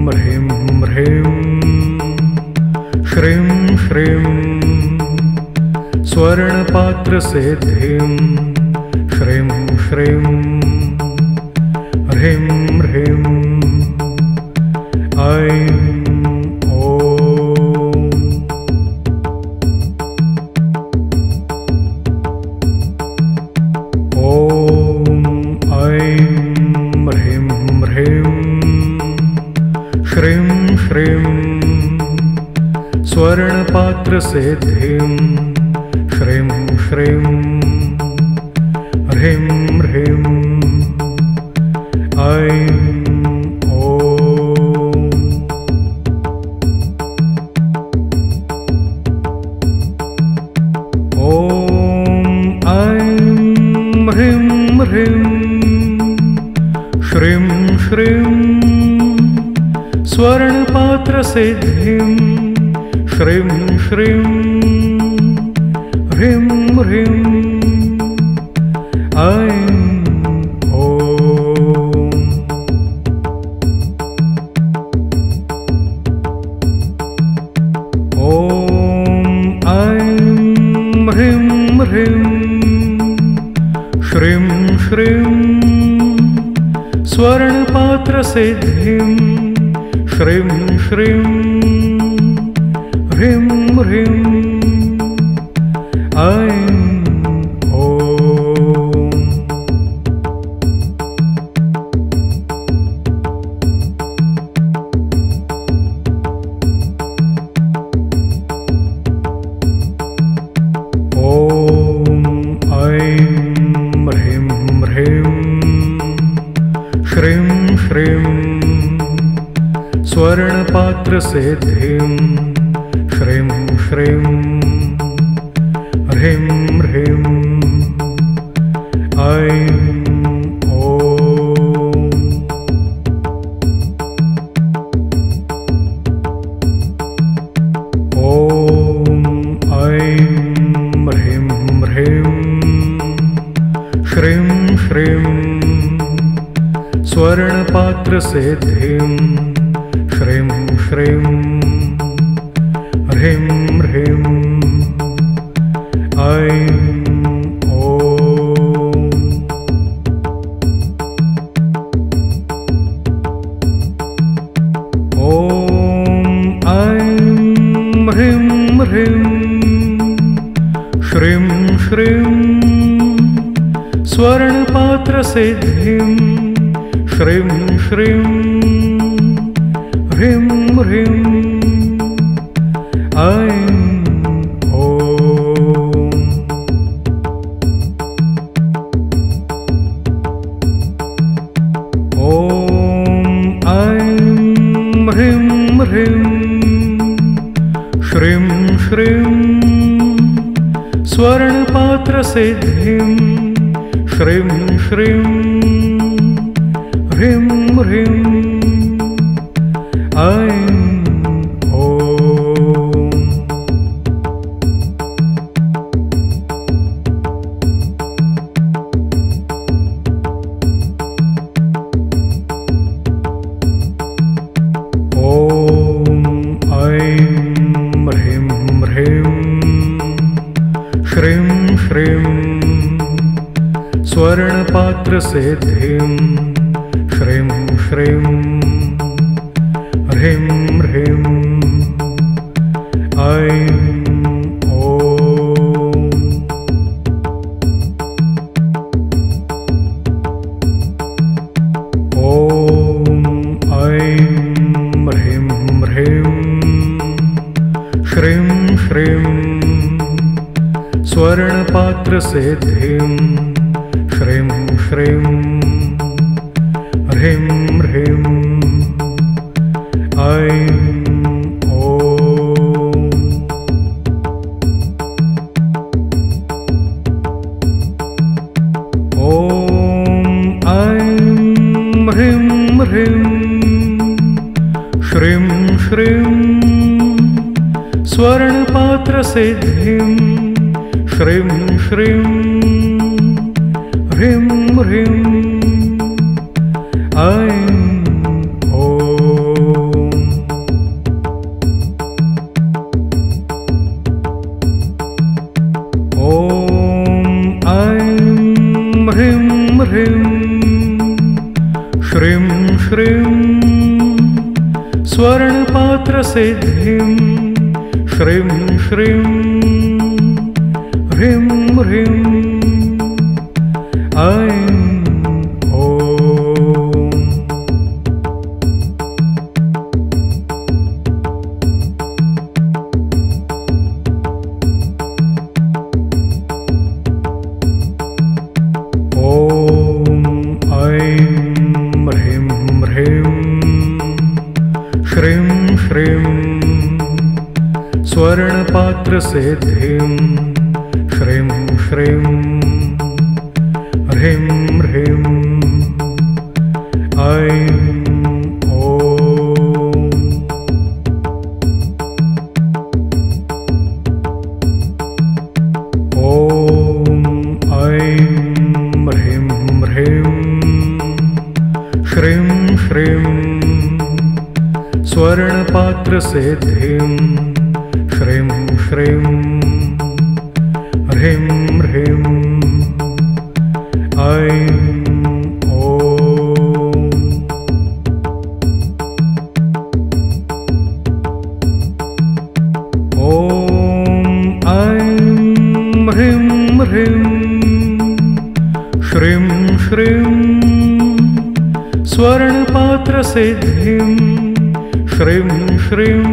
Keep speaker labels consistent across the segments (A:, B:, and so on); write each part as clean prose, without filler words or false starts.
A: ह्रीं ह्रीं श्रीं श्रीं स्वर्णपात्रसिद्धिं श्रीं श्रीं ह्रीं ह्रीं ऐं स्वर्णपात्रसिद्धिं श्रीं श्रीं ह्रीं ह्रीं ऐं ह्रीं ह्रीं श्रीं श्रीं स्वर्णपात्रसिद्धिं श्रीं श्रीं ह्रीं ह्रीं ऐं ह्रीं ह्रीं श्रीं श्रीं स्वर्णपात्रसिद्धिं श्रीं श्रीं ह्रीं ह्रीं ऐं श्रीं श्रीं स्वर्णपात्रसिद्धिं श्रीं श्रीं ह्रीं ह्रीं ऐं ह्रीं ह्रीं श्रीं श्रीं स्वर्णपात्रसिद्धिं श्रीं श्रीं ह्रीं ह्रीं ऐं ह्रीं ह्रीं श्रीं श्रीं स्वर्णपात्रसिद्धिं श्रीं श्रीं ह्रीं ह्रीं ऐं ह्रीं ह्रीं श्रीं श्रीं स्वर्णपात्रसिद्धिं श्रीं श्रीं ह्रीं ह्रीं ऐं श्रीं श्रीं स्वर्णपात्रसिद्धिं श्रीं श्रीं ह्रीं ह्रीं ऐं ह्रीं ह्रीं श्रीं श्रीं स्वर्णपात्रसिद्धिं श्रीं श्रीं ह्रीं ह्रीं ऐं ह्रीं ह्रीं श्रीं श्रीं स्वर्णपात्रसिद्धिं श्रीं श्रीं ह्रीं ह्रीं ऐं स्वर्णपात्रसिद्धिं श्रीं श्रीं ह्रीं ह्रीं ऐं स्वर्णपात्रसिद्धिं श्रीं श्रीं ह्रीं ह्रीं ऐं स्वर्णपात्रसिद्धिं श्रीं श्रीं ह्रीं ह्रीं ऐं ह्रीं ह्रीं श्रीं श्रीं स्वर्णपात्रसिद्धिं श्रीं श्रीं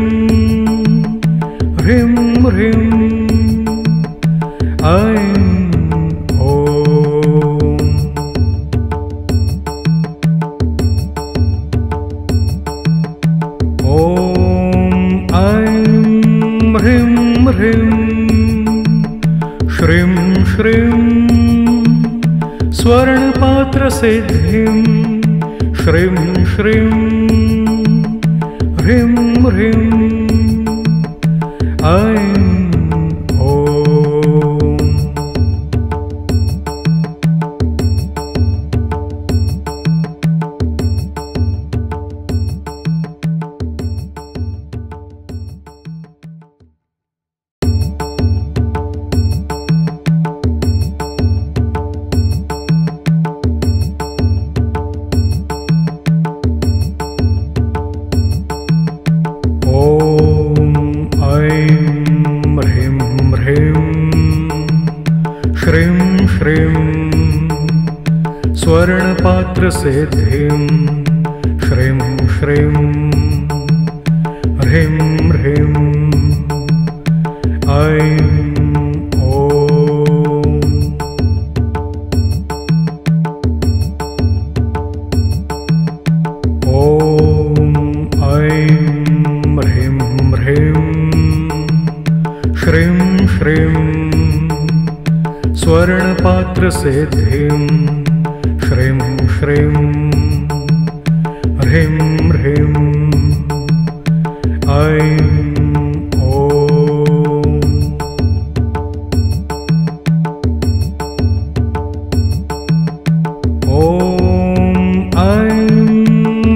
A: ह्रीं ह्रीं ऐं ह्रीं ह्रीं श्रीं श्रीं स्वर्णपात्रसिद्धिं श्रीं श्रीं ह्रीं ह्रीं ऐं स्वर्णपात्रसिद्धिं श्रीं श्रीं ह्रीं ह्रीं ऐं ह्रीं ह्रीं श्रीं श्रीं स्वर्णपात्रसिद्धिं श्रीं श्रीं ह्रीं ह्रीं ऐं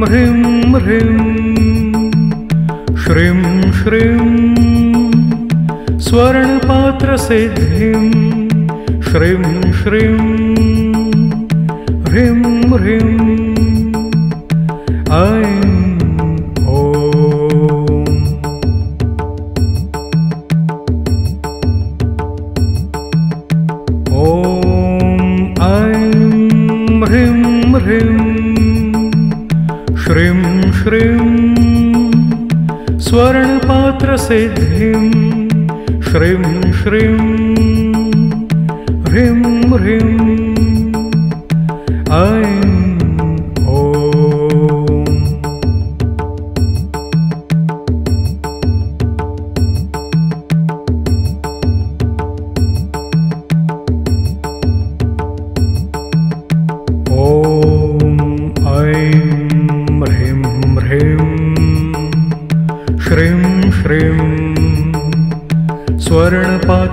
A: ह्रीं ह्रीं श्रीं श्रीं स्वर्णपात्रसिद्धिं श्रीं श्रीं ह्रीं ह्रीं ऐं ह्रीं ह्रीं श्रीं श्रीं स्वर्णपात्रसिद्धिं श्रीं श्रीं ह्रीं ह्रीं ऐं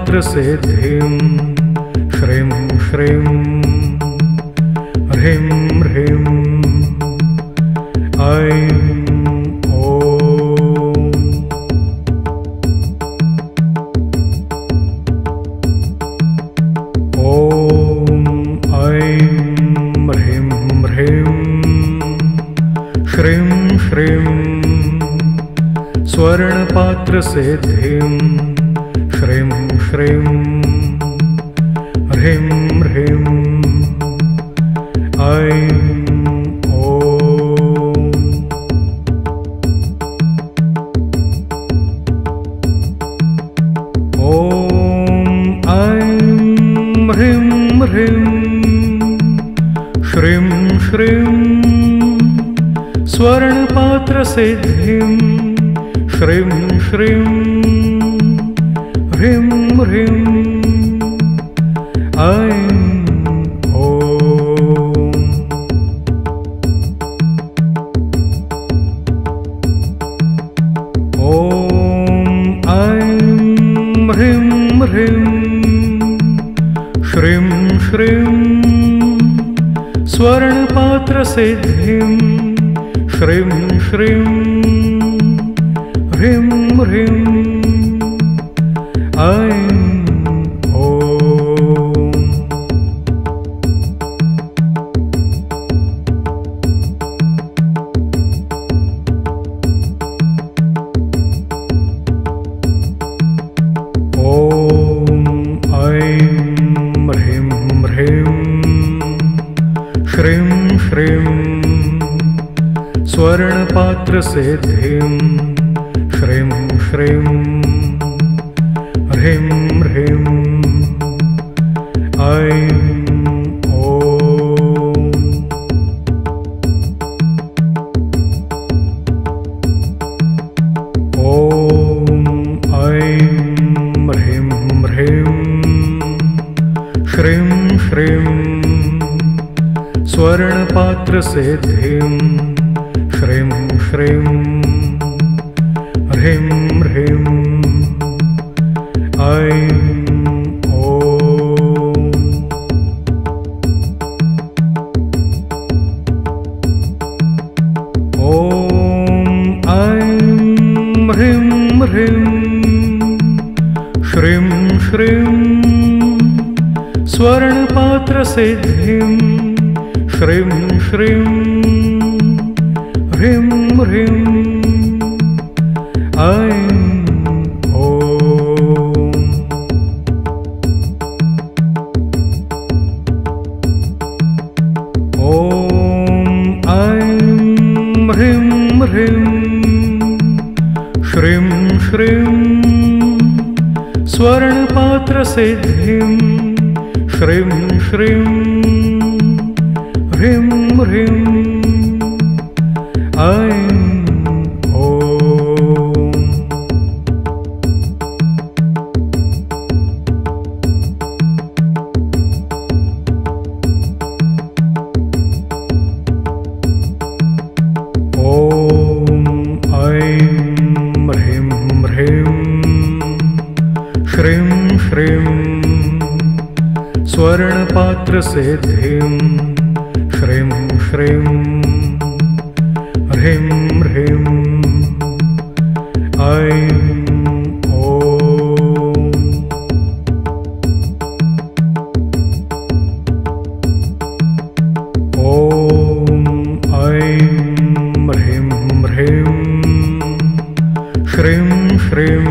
A: स्वर्णपात्रसिद्धिं श्रीं श्रीं ह्रीं ह्रीं ऐं ह्रीं ह्रीं श्रीं श्रीं स्वर्णपात्रसिद्धिं श्रीं श्रीं ह्रीं ह्रीं ऐं श्रीं श्रीं स्वर्णपात्रसिद्धिं श्रीं श्रीं ह्रीं ह्रीं ऐं श्रीं श्रीं स्वर्णपात्रसिद्धिं श्रीं श्रीं ह्रीं ह्रीं ऐं श्रीं श्रीं स्वर्णपात्रसिद्धिं श्रीं श्रीं ह्रीं ह्रीं ऐं श्रीं श्रीं स्वर्णपात्रसिद्धिं श्रीं श्रीं ह्रीं ह्रीं ऐं श्रीं श्रीं स्वर्णपात्रसिद्धिं श्रीं श्रीं ह्रीं ह्रीं ऐं श्रीं श्रीं स्वर्णपात्रसिद्धिं श्रीं श्रीं ह्रीं ह्रीं ऐं श्रीं श्रीं स्वर्णपात्रसिद्धिं श्रीं श्रीं ह्रीं ह्रीं ऐं श्रीं श्रीं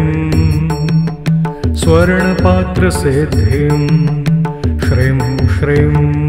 A: स्वर्णपात्रसिद्धिं श्रीं श्रीं